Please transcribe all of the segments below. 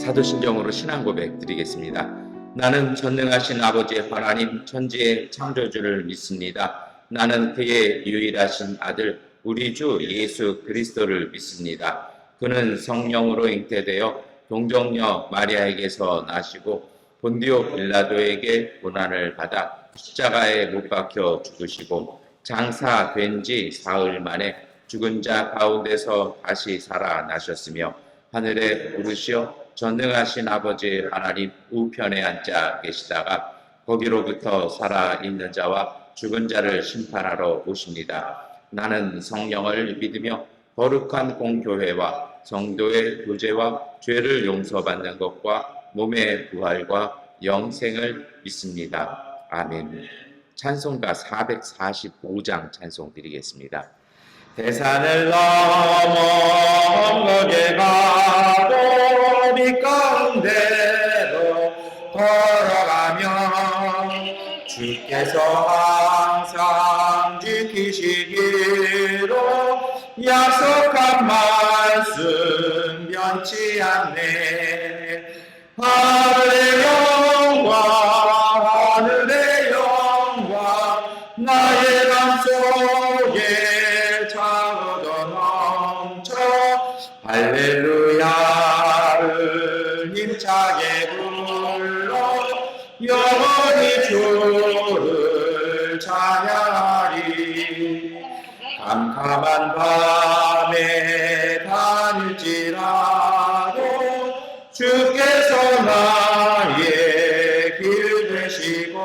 사도신경으로 신앙 고백 드리겠습니다. 나는 전능하신 아버지 하나님 천지의 창조주를 믿습니다. 나는 그의 유일하신 아들 우리 주 예수 그리스도를 믿습니다. 그는 성령으로 잉태되어 동정녀 마리아에게서 나시고 본디오 빌라도에게 고난을 받아 십자가에 못 박혀 죽으시고 장사된 지 사흘 만에 죽은 자 가운데서 다시 살아나셨으며 하늘에 오르시어 전능하신 아버지 하나님 우편에 앉아 계시다가 거기로부터 살아있는 자와 죽은 자를 심판하러 오십니다. 나는 성령을 믿으며 거룩한 공교회와 성도의 교제와 죄를 용서받는 것과 몸의 부활과 영생을 믿습니다. 아멘. 찬송가 445장 찬송 드리겠습니다. 대산을 넘어 험하게 가도 빛 가운데로 걸어가며 주께서 항상 지키시기로 약속한 말씀 변치 않네. 하늘의 영광 하늘의 영광 나의 맘속에 차고도 넘쳐 할렐루야를 힘차게 불러 영원히 주를 찬양하리. 캄캄한 밤에 다닐지라도 주께서 나의 길 되시고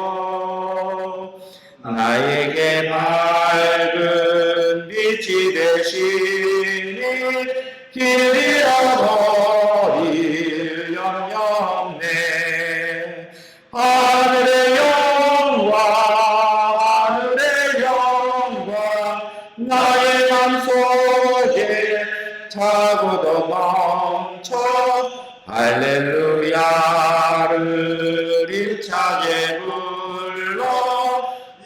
나에게 밝은 빛이 되시니 길 잃어버릴 염려 없네. 하늘의 영광 하늘의 영광 나의 맘속에 차고도 넘쳐 할렐루야를 힘차게 불러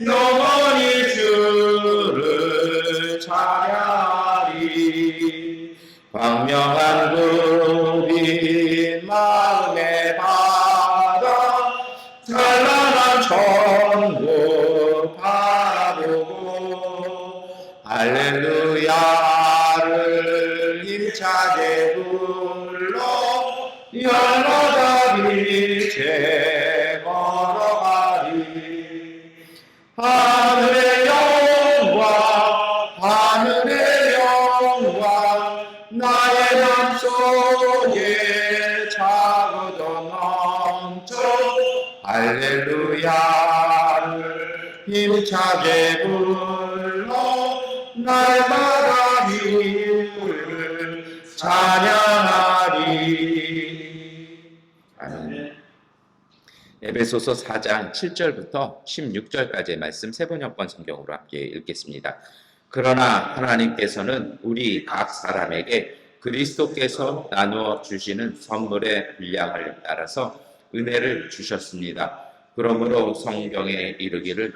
영원히 주를 찬양하리. 광명한 구빛 마음에 받아 찬란한 천국 바라보고 할렐루야를 힘차게 불러 열마다 빛에 걸어가리. 하늘의 영광 하늘의 영광 나의 맘속에 차고도 넘쳐 할렐루야를 힘차게 불러 날마다 힘을 찬양하리. 아멘. 에베소서 4장 7절부터 16절까지의 말씀 세번역번 성경으로 함께 읽겠습니다. 그러나 하나님께서는 우리 각 사람에게 그리스도께서 나누어 주시는 선물의 분량을 따라서 은혜를 주셨습니다. 그러므로 성경에 이르기를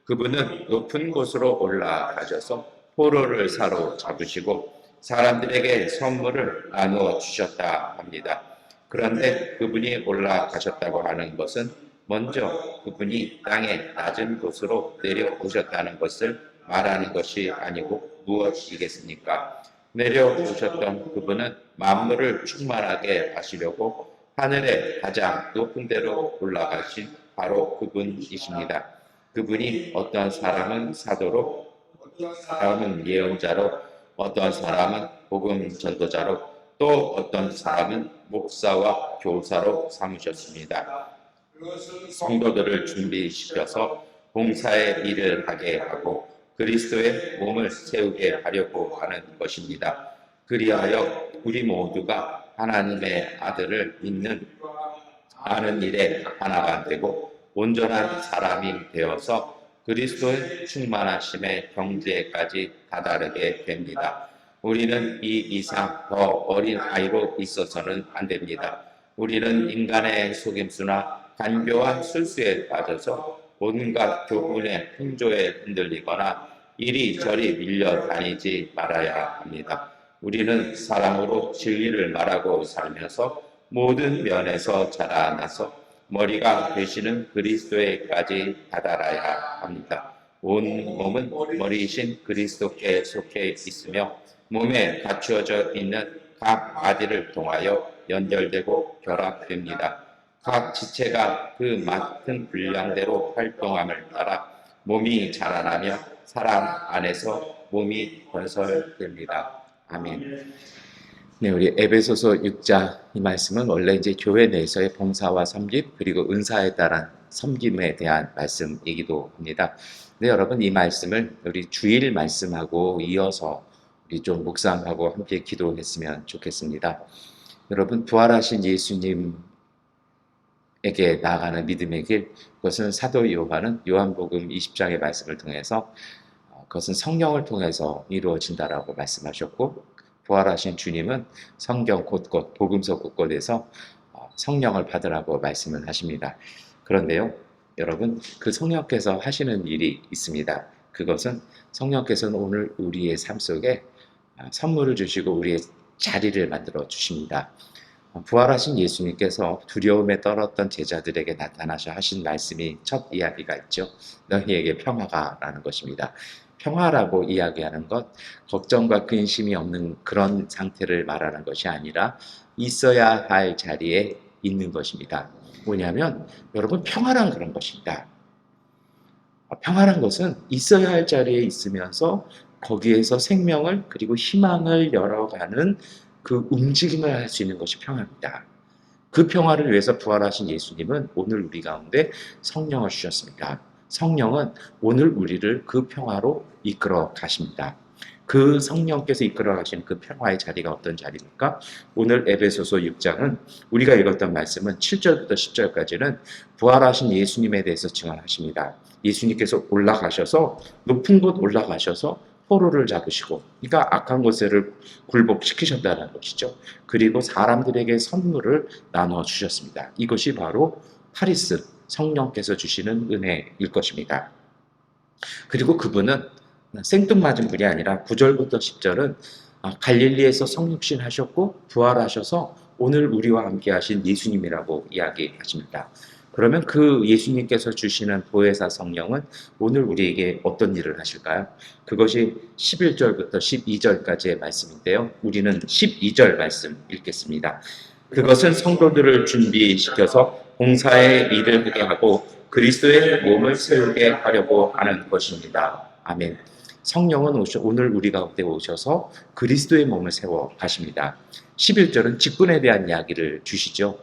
그분은 높은 곳으로 올라가셔서 포로를 사로잡으시고 사람들에게 선물을 나누어 주셨다 합니다. 그런데 그분이 올라가셨다고 하는 것은 먼저 그분이 땅의 낮은 곳으로 내려오셨다는 것을 말하는 것이 아니고 무엇이겠습니까? 내려오셨던 그분은 만물을 충만하게 하시려고 하늘의 가장 높은 데로 올라가신 바로 그분이십니다. 그분이 어떤 사람은 사도로, 어떤 사람은 예언자로, 어떤 사람은 복음 전도자로, 또 어떤 사람은 목사와 교사로 삼으셨습니다. 성도들을 준비시켜서 봉사의 일을 하게 하고 그리스도의 몸을 세우게 하려고 하는 것입니다. 그리하여 우리 모두가 하나님의 아들을 믿는 아는 일에 하나가 되고 온전한 사람이 되어서 그리스도의 충만하심의 경지에까지 다다르게 됩니다. 우리는 이 이상 더 어린 아이로 있어서는 안 됩니다. 우리는 인간의 속임수나 간교와 술수에 빠져서 온갖 교훈의 풍조에 흔들리거나 이리저리 밀려 다니지 말아야 합니다. 우리는 사랑으로 진리를 말하고 살면서 모든 면에서 자라나서 머리가 되시는 그리스도에까지 다다라야 합니다. 온 몸은 머리이신 그리스도께 속해 있으며 몸에 갖추어져 있는 각 마디를 통하여 연결되고 결합됩니다. 각 지체가 그 맡은 분량대로 활동함을 따라 몸이 자라나며 사람 안에서 몸이 건설됩니다. 아멘. 네, 우리 에베소서 6장 이 말씀은 원래 이제 교회 내에서의 봉사와 섬김 그리고 은사에 따른 섬김에 대한 말씀이기도 합니다. 네, 여러분 이 말씀을 우리 주일 말씀하고 이어서 우리 좀 묵상하고 함께 기도했으면 좋겠습니다. 여러분 부활하신 예수님에게 나아가는 믿음의 길, 그것은 사도 요한은 요한복음 20장의 말씀을 통해서 그것은 성령을 통해서 이루어진다라고 말씀하셨고, 부활하신 주님은 성경 곳곳 복음서 곳곳에서 성령을 받으라고 말씀을 하십니다. 그런데요, 여러분 그 성령께서 하시는 일이 있습니다. 그것은 성령께서는 오늘 우리의 삶 속에 선물을 주시고 우리의 자리를 만들어 주십니다. 부활하신 예수님께서 두려움에 떨었던 제자들에게 나타나셔 하신 말씀이 첫 이야기가 있죠. 너희에게 평화가 라는 것입니다. 평화라고 이야기하는 것, 걱정과 근심이 없는 그런 상태를 말하는 것이 아니라 있어야 할 자리에 있는 것입니다. 뭐냐면 여러분 평화란 그런 것입니다. 평화란 것은 있어야 할 자리에 있으면서 거기에서 생명을 그리고 희망을 열어가는 그 움직임을 할 수 있는 것이 평화입니다. 그 평화를 위해서 부활하신 예수님은 오늘 우리 가운데 성령을 주셨습니다. 성령은 오늘 우리를 그 평화로 이끌어 가십니다. 그 성령께서 이끌어 가시는 그 평화의 자리가 어떤 자리입니까? 오늘 에베소서 6장은 우리가 읽었던 말씀은 7절부터 10절까지는 부활하신 예수님에 대해서 증언하십니다. 예수님께서 올라가셔서 높은 곳 올라가셔서 포로를 잡으시고, 그러니까 악한 것을 굴복시키셨다는 것이죠. 그리고 사람들에게 선물을 나누어 주셨습니다. 이것이 바로 카리스, 성령께서 주시는 은혜일 것입니다. 그리고 그분은 생뚱맞은 분이 아니라 9절부터 10절은 갈릴리에서 성육신 하셨고 부활하셔서 오늘 우리와 함께 하신 예수님이라고 이야기하십니다. 그러면 그 예수님께서 주시는 보혜사 성령은 오늘 우리에게 어떤 일을 하실까요? 그것이 11절부터 12절까지의 말씀인데요. 우리는 12절 말씀 읽겠습니다. 그것은 성도들을 준비시켜서 봉사의 일을 하게 하고 그리스도의 몸을 세우게 하려고 하는 것입니다. 아멘. 성령은 오늘 우리 가운데 오셔서 그리스도의 몸을 세워 가십니다. 11절은 직분에 대한 이야기를 주시죠.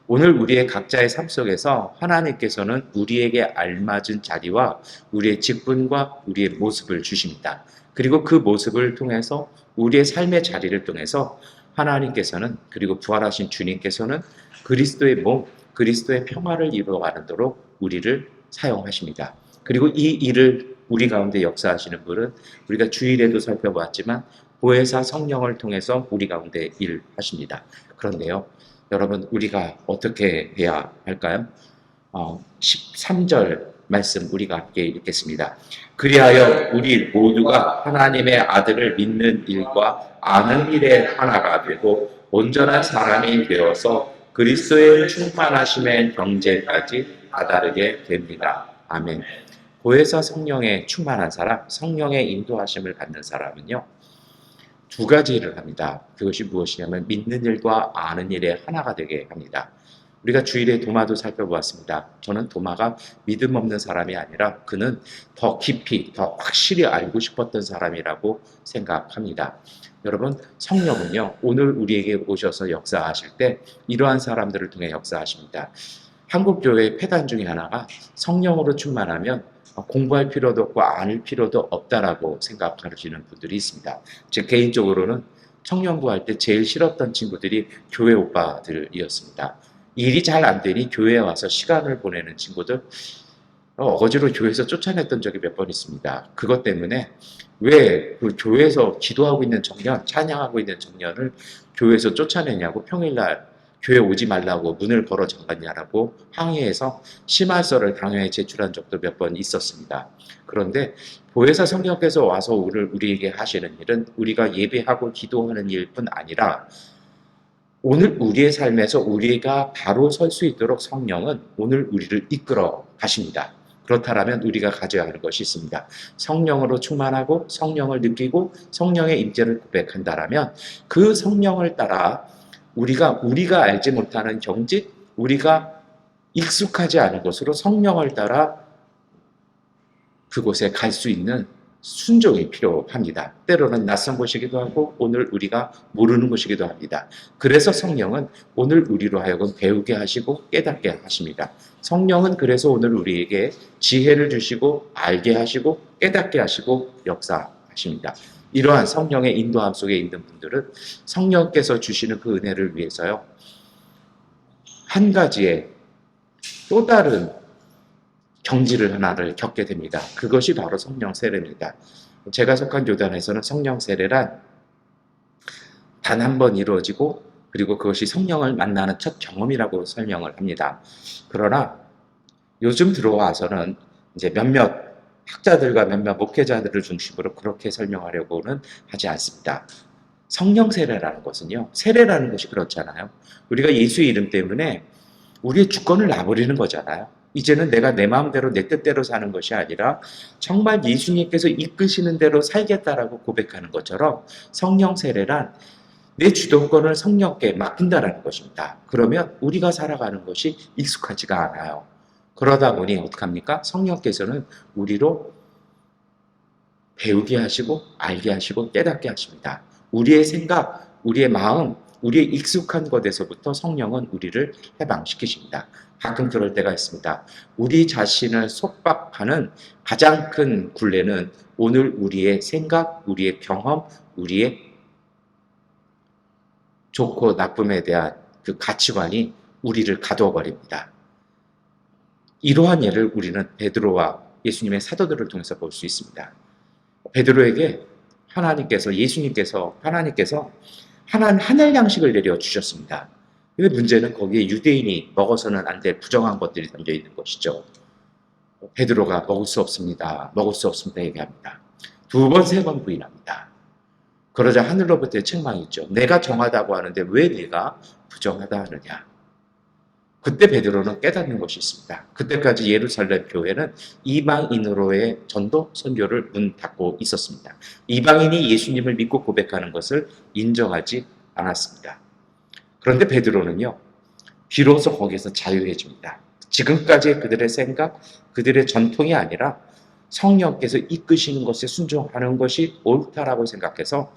오늘 우리의 각자의 삶 속에서 하나님께서는 우리에게 알맞은 자리와 우리의 직분과 우리의 모습을 주십니다. 그리고 그 모습을 통해서 우리의 삶의 자리를 통해서 하나님께서는, 그리고 부활하신 주님께서는 그리스도의 몸, 그리스도의 평화를 이루어가는 도록 우리를 사용하십니다. 그리고 이 일을 우리 가운데 역사하시는 분은 우리가 주일에도 살펴보았지만 보혜사 성령을 통해서 우리 가운데 일하십니다. 그런데요, 여러분 우리가 어떻게 해야 할까요? 13절 말씀 우리가 함께 읽겠습니다. 그리하여 우리 모두가 하나님의 아들을 믿는 일과 아는 일에 하나가 되고 온전한 사람이 되어서 그리스도의 충만하심의 경제까지 다다르게 됩니다. 아멘. 보혜사 성령에 충만한 사람, 성령의 인도하심을 받는 사람은요, 두 가지 일을 합니다. 그것이 무엇이냐면 믿는 일과 아는 일에 하나가 되게 합니다. 우리가 주일에 도마도 살펴보았습니다. 저는 도마가 믿음 없는 사람이 아니라 그는 더 깊이, 더 확실히 알고 싶었던 사람이라고 생각합니다. 여러분, 성령은요, 오늘 우리에게 오셔서 역사하실 때 이러한 사람들을 통해 역사하십니다. 한국교회의 폐단 중에 하나가 성령으로 충만하면 공부할 필요도 없고 아는 필요도 없다라고 생각하시는 분들이 있습니다. 제 개인적으로는 청년부 할 때 제일 싫었던 친구들이 교회 오빠들이었습니다. 일이 잘 안 되니 교회에 와서 시간을 보내는 친구들, 어거지로 교회에서 쫓아냈던 적이 몇 번 있습니다. 그것 때문에 왜 그 교회에서 기도하고 있는 청년, 찬양하고 있는 청년을 교회에서 쫓아내냐고, 평일날 교회 오지 말라고 문을 걸어 잠갔냐라고 항의해서 심할서를 강요에 제출한 적도 몇 번 있었습니다. 그런데 보혜사 성령께서 와서 우리에게 하시는 일은 우리가 예배하고 기도하는 일뿐 아니라 오늘 우리의 삶에서 우리가 바로 설 수 있도록 성령은 오늘 우리를 이끌어 가십니다. 그렇다면 우리가 가져야 하는 것이 있습니다. 성령으로 충만하고 성령을 느끼고 성령의 임재를 고백한다라면 그 성령을 따라 우리가 알지 못하는 경직, 우리가 익숙하지 않은 곳으로 성령을 따라 그곳에 갈 수 있는 순종이 필요합니다. 때로는 낯선 곳이기도 하고 오늘 우리가 모르는 곳이기도 합니다. 그래서 성령은 오늘 우리로 하여금 배우게 하시고 깨닫게 하십니다. 성령은 그래서 오늘 우리에게 지혜를 주시고 알게 하시고 깨닫게 하시고 역사하십니다. 이러한 성령의 인도함 속에 있는 분들은 성령께서 주시는 그 은혜를 위해서요, 한 가지의 또 다른 경지를 하나를 겪게 됩니다. 그것이 바로 성령 세례입니다. 제가 속한 교단에서는 성령 세례란 단 한 번 이루어지고 그리고 그것이 성령을 만나는 첫 경험이라고 설명을 합니다. 그러나 요즘 들어와서는 이제 몇몇 학자들과 몇몇 목회자들을 중심으로 그렇게 설명하려고는 하지 않습니다. 성령 세례라는 것은요, 세례라는 것이 그렇잖아요. 우리가 예수의 이름 때문에 우리의 주권을 놔버리는 거잖아요. 이제는 내가 내 마음대로 내 뜻대로 사는 것이 아니라 정말 예수님께서 이끄시는 대로 살겠다라고 고백하는 것처럼 성령 세례란 내 주도권을 성령께 맡긴다라는 것입니다. 그러면 우리가 살아가는 것이 익숙하지가 않아요. 그러다 보니 어떡합니까? 성령께서는 우리로 배우게 하시고 알게 하시고 깨닫게 하십니다. 우리의 생각, 우리의 마음, 우리의 익숙한 것에서부터 성령은 우리를 해방시키십니다. 가끔 그럴 때가 있습니다. 우리 자신을 속박하는 가장 큰 굴레는 오늘 우리의 생각, 우리의 경험, 우리의 좋고 나쁨에 대한 그 가치관이 우리를 가둬버립니다. 이러한 예를 우리는 베드로와 예수님의 사도들을 통해서 볼 수 있습니다. 베드로에게 예수님께서 하나님께서 하늘 양식을 내려 주셨습니다. 근데 문제는 거기에 유대인이 먹어서는 안 될 부정한 것들이 담겨 있는 것이죠. 베드로가 먹을 수 없습니다. 먹을 수 없습니다. 얘기합니다. 두 번, 세 번 부인합니다. 그러자 하늘로부터의 책망이 있죠. 내가 정하다고 하는데 왜 네가 부정하다 하느냐. 그때 베드로는 깨닫는 것이 있습니다. 그때까지 예루살렘 교회는 이방인으로의 전도 선교를 문 닫고 있었습니다. 이방인이 예수님을 믿고 고백하는 것을 인정하지 않았습니다. 그런데 베드로는요, 비로소 거기에서 자유해집니다. 지금까지 그들의 생각, 그들의 전통이 아니라 성령께서 이끄시는 것에 순종하는 것이 옳다라고 생각해서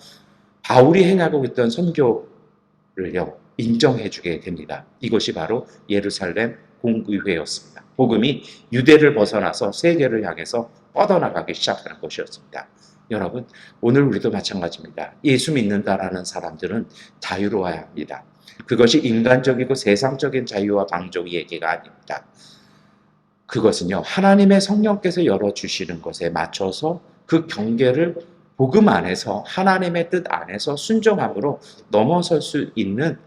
바울이 행하고 있던 선교를요, 인정해주게 됩니다. 이것이 바로 예루살렘 공의회였습니다. 복음이 유대를 벗어나서 세계를 향해서 뻗어나가기 시작하는 것이었습니다. 여러분, 오늘 우리도 마찬가지입니다. 예수 믿는다라는 사람들은 자유로워야 합니다. 그것이 인간적이고 세상적인 자유와 방종의 얘기가 아닙니다. 그것은요, 하나님의 성령께서 열어주시는 것에 맞춰서 그 경계를 복음 안에서 하나님의 뜻 안에서 순종함으로 넘어설 수 있는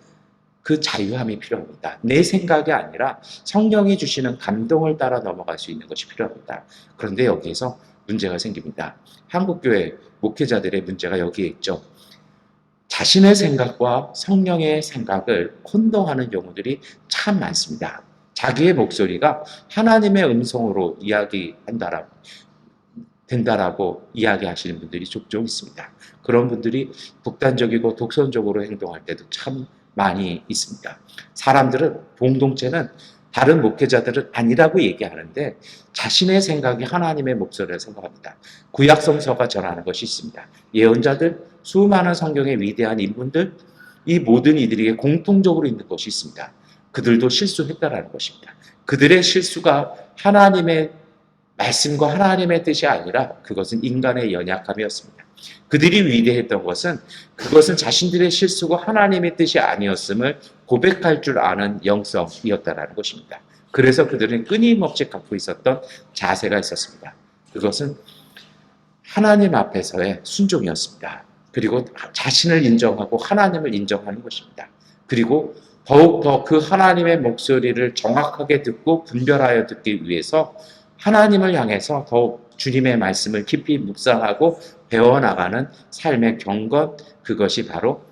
그 자유함이 필요합니다. 내 생각이 아니라 성령이 주시는 감동을 따라 넘어갈 수 있는 것이 필요합니다. 그런데 여기에서 문제가 생깁니다. 한국교회 목회자들의 문제가 여기에 있죠. 자신의 생각과 성령의 생각을 혼동하는 경우들이 참 많습니다. 자기의 목소리가 하나님의 음성으로 된다라고 이야기하시는 분들이 종종 있습니다. 그런 분들이 극단적이고 독선적으로 행동할 때도 참 많이 있습니다. 사람들은, 공동체는 다른 목회자들은 아니라고 얘기하는데 자신의 생각이 하나님의 목소리를 생각합니다. 구약성서가 전하는 것이 있습니다. 예언자들, 수많은 성경의 위대한 인물들, 이 모든 이들에게 공통적으로 있는 것이 있습니다. 그들도 실수했다라는 것입니다. 그들의 실수가 하나님의 말씀과 하나님의 뜻이 아니라 그것은 인간의 연약함이었습니다. 그들이 위대했던 것은 그것은 자신들의 실수고 하나님의 뜻이 아니었음을 고백할 줄 아는 영성이었다는 것입니다. 그래서 그들은 끊임없이 갖고 있었던 자세가 있었습니다. 그것은 하나님 앞에서의 순종이었습니다. 그리고 자신을 인정하고 하나님을 인정하는 것입니다. 그리고 더욱더 그 하나님의 목소리를 정확하게 듣고 분별하여 듣기 위해서 하나님을 향해서 더욱 주님의 말씀을 깊이 묵상하고 배워나가는 삶의 경건, 그것이 바로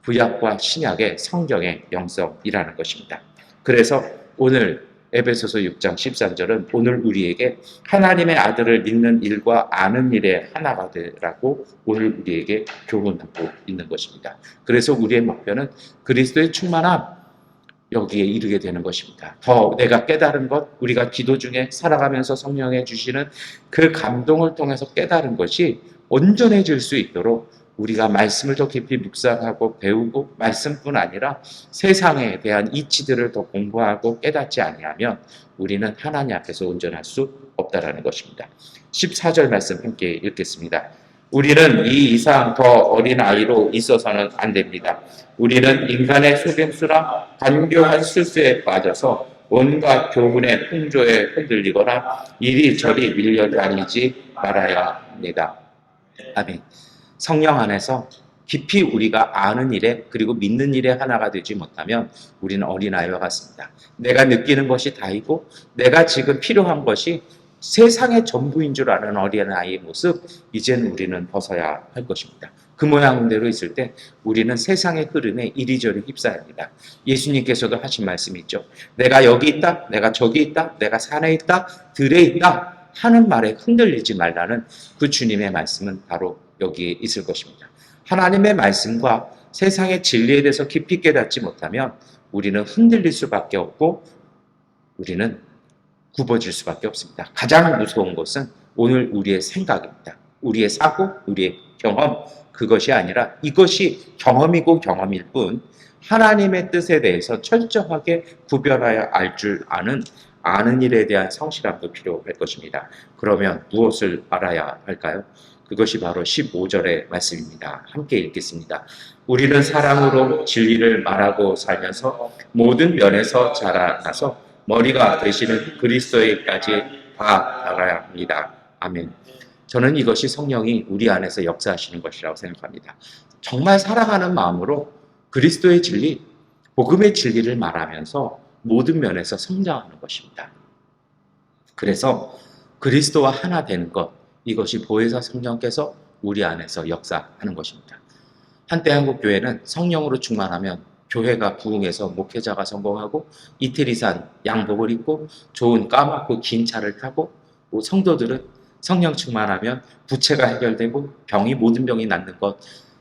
구약과 신약의 성경의 영성이라는 것입니다. 그래서 오늘 에베소서 6장 13절은 오늘 우리에게 하나님의 아들을 믿는 일과 아는 일에 하나가 되라고 오늘 우리에게 교훈하고 있는 것입니다. 그래서 우리의 목표는 그리스도의 충만함, 여기에 이르게 되는 것입니다. 더 내가 깨달은 것, 우리가 기도 중에 살아가면서 성령에 주시는 그 감동을 통해서 깨달은 것이 온전해질 수 있도록 우리가 말씀을 더 깊이 묵상하고 배우고 말씀뿐 아니라 세상에 대한 이치들을 더 공부하고 깨닫지 아니하면 우리는 하나님 앞에서 온전할 수 없다라는 것입니다. 14절 말씀 함께 읽겠습니다. 우리는 이 이상 더 어린 아이로 있어서는 안 됩니다. 우리는 인간의 소경수나 간교한 술수에 빠져서 온갖 교훈의 풍조에 흔들리거나 이리저리 밀려다니지 말아야 합니다. 아멘. 성령 안에서 깊이 우리가 아는 일에 그리고 믿는 일에 하나가 되지 못하면 우리는 어린아이와 같습니다. 내가 느끼는 것이 다이고 내가 지금 필요한 것이 세상의 전부인 줄 아는 어린아이의 모습, 이제는 우리는 벗어야 할 것입니다. 그 모양대로 있을 때 우리는 세상의 흐름에 이리저리 휩싸입니다. 예수님께서도 하신 말씀이 있죠. 내가 여기 있다, 내가 저기 있다, 내가 산에 있다, 들에 있다 하는 말에 흔들리지 말라는 그 주님의 말씀은 바로 여기에 있을 것입니다. 하나님의 말씀과 세상의 진리에 대해서 깊이 깨닫지 못하면 우리는 흔들릴 수밖에 없고 우리는 굽어질 수밖에 없습니다. 가장 무서운 것은 오늘 우리의 생각입니다. 우리의 사고, 우리의 경험, 그것이 아니라 이것이 경험이고 경험일 뿐 하나님의 뜻에 대해서 철저하게 구별하여 알 줄 아는 일에 대한 성실함도 필요할 것입니다. 그러면 무엇을 알아야 할까요? 그것이 바로 15절의 말씀입니다. 함께 읽겠습니다. 우리는 사랑으로 진리를 말하고 살면서 모든 면에서 자라나서 머리가 되시는 그리스도에까지 다 달아야 합니다. 아멘. 저는 이것이 성령이 우리 안에서 역사하시는 것이라고 생각합니다. 정말 사랑하는 마음으로 그리스도의 진리, 복음의 진리를 말하면서 모든 면에서 성장하는 것입니다. 그래서 그리스도와 하나 되는 것, 이것이 보혜사 성령께서 우리 안에서 역사하는 것입니다. 한때 한국교회는 성령으로 충만하면 교회가 부흥해서 목회자가 성공하고 이태리 산 양복을 입고 좋은 까맣고 긴 차를 타고 성도들은 성령 충만하면 부채가 해결되고 모든 병이 낫는 것,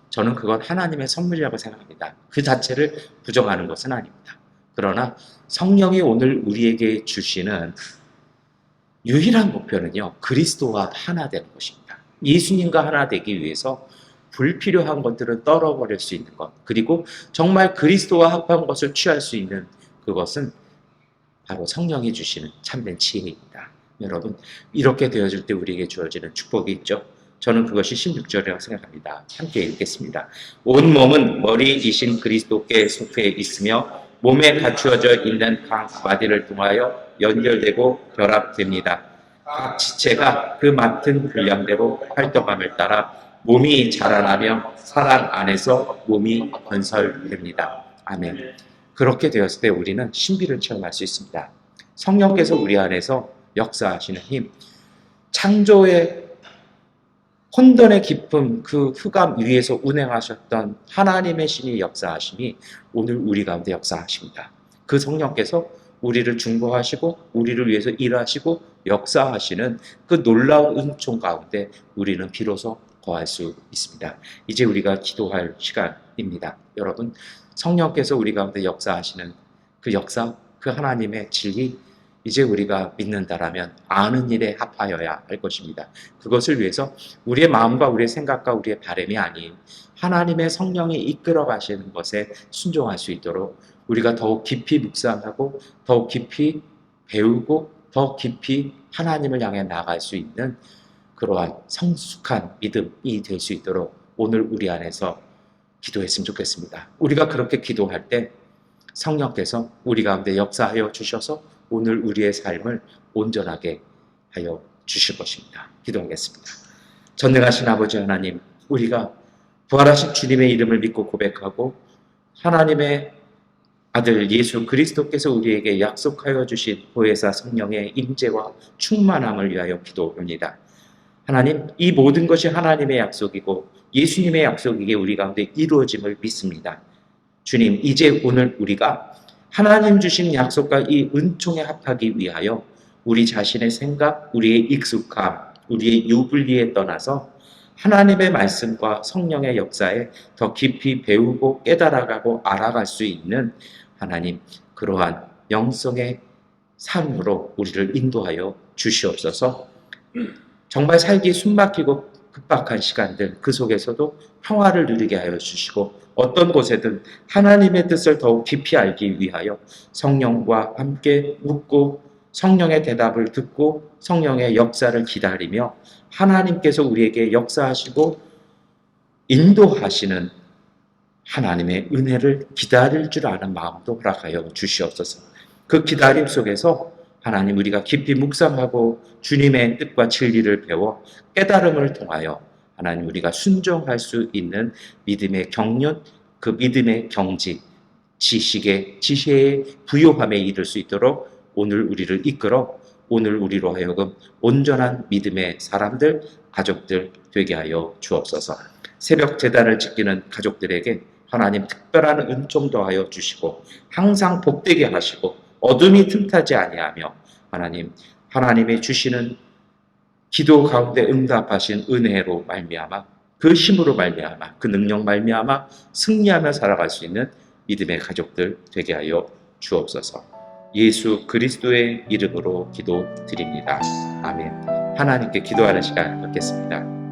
저는 그건 하나님의 선물이라고 생각합니다. 그 자체를 부정하는 것은 아닙니다. 그러나 성령이 오늘 우리에게 주시는 유일한 목표는요, 그리스도와 하나 되는 것입니다. 예수님과 하나 되기 위해서 불필요한 것들은 떨어버릴 수 있는 것, 그리고 정말 그리스도와 합한 것을 취할 수 있는 그것은 바로 성령이 주시는 참된 지혜입니다. 여러분, 이렇게 되어질 때 우리에게 주어지는 축복이 있죠. 저는 그것이 16절이라고 생각합니다. 함께 읽겠습니다. 온 몸은 머리이신 그리스도께 속해 있으며 몸에 갖추어져 있는 각 마디를 통하여 연결되고 결합됩니다. 각 지체가 그 맡은 분량대로 활동함을 따라 몸이 자라나며 사랑 안에서 몸이 건설됩니다. 아멘. 그렇게 되었을 때 우리는 신비를 체험할 수 있습니다. 성령께서 우리 안에서 역사하시는 힘, 창조의 혼돈의 깊은 그 흑암 위에서 운행하셨던 하나님의 신이 역사하심이 오늘 우리 가운데 역사하십니다. 그 성령께서 우리를 중보하시고 우리를 위해서 일하시고 역사하시는 그 놀라운 은총 가운데 우리는 비로소 거할 수 있습니다. 이제 우리가 기도할 시간입니다. 여러분, 성령께서 우리 가운데 역사하시는 그 역사, 그 하나님의 진리, 이제 우리가 믿는다라면 아는 일에 합하여야 할 것입니다. 그것을 위해서 우리의 마음과 우리의 생각과 우리의 바람이 아닌 하나님의 성령이 이끌어 가시는 것에 순종할 수 있도록 우리가 더욱 깊이 묵상하고 더욱 깊이 배우고 더욱 깊이 하나님을 향해 나아갈 수 있는 그러한 성숙한 믿음이 될 수 있도록 오늘 우리 안에서 기도했으면 좋겠습니다. 우리가 그렇게 기도할 때 성령께서 우리 가운데 역사하여 주셔서 오늘 우리의 삶을 온전하게 하여 주실 것입니다. 기도하겠습니다. 전능하신 아버지 하나님, 우리가 부활하신 주님의 이름을 믿고 고백하고 하나님의 아들 예수 그리스도께서 우리에게 약속하여 주신 보혜사 성령의 임재와 충만함을 위하여 기도합니다. 하나님, 이 모든 것이 하나님의 약속이고 예수님의 약속이기에 우리 가운데 이루어짐을 믿습니다. 주님, 이제 오늘 우리가 하나님 주신 약속과 이 은총에 합하기 위하여 우리 자신의 생각, 우리의 익숙함, 우리의 유불리에 떠나서 하나님의 말씀과 성령의 역사에 더 깊이 배우고 깨달아가고 알아갈 수 있는 하나님, 그러한 영성의 삶으로 우리를 인도하여 주시옵소서. 정말 살기 숨막히고 급박한 시간들, 그 속에서도 평화를 누리게 하여 주시고, 어떤 곳에든 하나님의 뜻을 더욱 깊이 알기 위하여 성령과 함께 묻고 성령의 대답을 듣고 성령의 역사를 기다리며 하나님께서 우리에게 역사하시고 인도하시는 하나님의 은혜를 기다릴 줄 아는 마음도 허락하여 주시옵소서. 그 기다림 속에서 하나님, 우리가 깊이 묵상하고 주님의 뜻과 진리를 배워 깨달음을 통하여 하나님, 우리가 순종할 수 있는 믿음의 경륜, 그 믿음의 경지, 지혜의 부요함에 이를 수 있도록 오늘 우리를 이끌어 오늘 우리로 하여금 온전한 믿음의 사람들, 가족들 되게 하여 주옵소서. 새벽 제단을 지키는 가족들에게 하나님 특별한 은총 더하여 주시고 항상 복되게 하시고 어둠이 틈타지 아니하며 하나님의 주시는 기도 가운데 응답하신 은혜로 말미암아 그 힘으로 말미암아 그 능력 말미암아 승리하며 살아갈 수 있는 믿음의 가족들 되게 하여 주옵소서. 예수 그리스도의 이름으로 기도드립니다. 아멘. 하나님께 기도하는 시간 갖겠습니다.